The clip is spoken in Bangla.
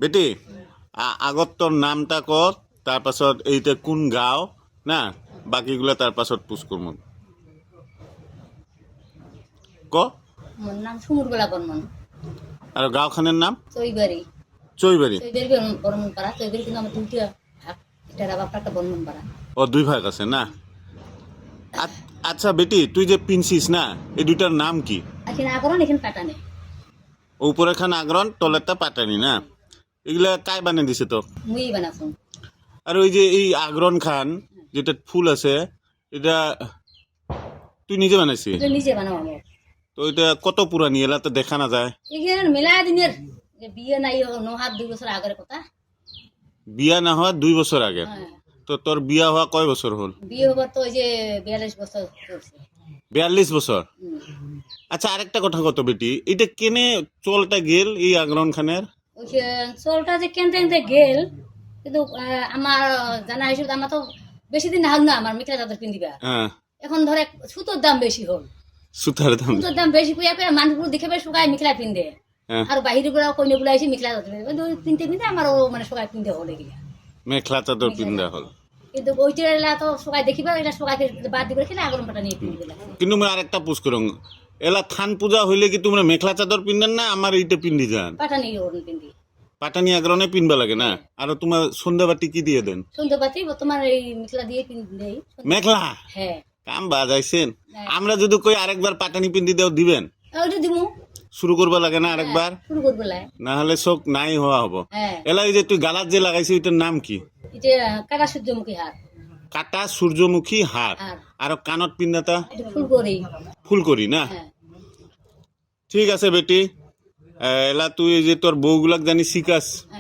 বেটি আগত তোর নামটা কর, তার পাছত এইটা কোন গাঁও না, বাকিগুলো তার পাছত পুষ করব ক। মোর নাম সুমুরবেলা বর্মন। আর গাঁওখানের নাম চৈবাড়ি। চৈবাড়ি। চৈবাড়ি বর্মন পাড়া। চৈবাড়ি কিন্তু আমার দুইটা ভাগ, একটা বাপটা একটা বর্মন পাড়া। ও দুই ভাগ আছে না। আচ্ছা বেটি, তুই যে পিনছিস না, এই দুইটার নাম কি? এখানে আগরণ, এখানে পাটানে। উপরে খান আগরন, তলেরটা পাটানি না। এগুলা কায় বানিয়ে দিছে তো? মুই বানাছুন। আর ওই যে এই আগরন খান যেটা ফুল আছে, এটা তুই নিজে বানাইছিস? এটা নিজে বানাও আমার। তো এটা কত পুরানি, এলা তো দেখা না যায়। এখানে মেলা দিনের বিয়ে নাই, নহাত 2 বছর আগের কথা। বিয়া না হওয়া 2 বছর আগে। হ্যাঁ, তো তোর বিয়া হওয়া কয় বছর হল? বিয়ে হবার তো ওই যে 42 বছর চলছে। 42 বছর। হুম। আচ্ছা আরেকটা কথা কত বেটি, এটা কেনে চলটা গেল এই আগরন খানের? ওই যে চোরটা যে কেনতে কেনতে গেল, কিন্তু আমার জানা হিসেবে আমার তো বেশি দিন হল না আমার মিঠা চাদর পিন্দিবা। হ্যাঁ, এখন ধরে সুতোর দাম বেশি হল। সুতার দাম। সুতোর দাম বেশি কুইয়া করে মানুষগুলো দেখে পেয়ে শুকায় মিখলা পিন্দে। হ্যাঁ, আর বাহিরে গুলা কইনে গুলা এসে মিখলা চাদর পিনতে পিনতে আমারও মানে শুকায় পিনতে হলে গিয়া। মেখলা চাদর পিন্দা হল। কিন্তু ওইটা এলা তো শুকায় দেখিবা, এটা শুকাইতে বাদ দিবে খেলে আগরম পাটা নিয়ে পিনবে লাগে। কিন্তু মই আরেকটা পুষ করং, এলা থান পূজা হইলে কি তোমরা মেখলা চাদর পিন্দেন না আমার এইটা পিন্দি যান? পাটা নিয়ে ওরন পিন্দি। পাটানি আগরনে পিনবা লাগে না। আর তোমার সন্ধ্যাবাতি কি দিয়ে দেন? সন্ধ্যাবাতি তোমার এই মিখলা দিয়ে পিনতে। মেখলা হ্যাঁ, কাম বাজাইছেন। হ্যাঁ। আমরা যদি কই আরেকবার পাটানি পিন্দি দেও দিবেন? ওইটা দিমু। শুরু করবা লাগে না আরেকবার, শুরু করবো লাই। না হলে চোখ নাই হওয়া হবো। হ্যাঁ, এলা এই যে তুই গালাত যে লাগাইছিস ওইটার নাম কি? এটা কাটা সূর্যমুখী হার। কাটা সূর্যমুখী হার। হার। আর কানত পিন্দাতা এটা ফুল করি। ফুল করি না। হ্যাঁ। ঠিক আছে বেটি, এলা তুই এই যে তোর বউগুলাক জানি শিকাস।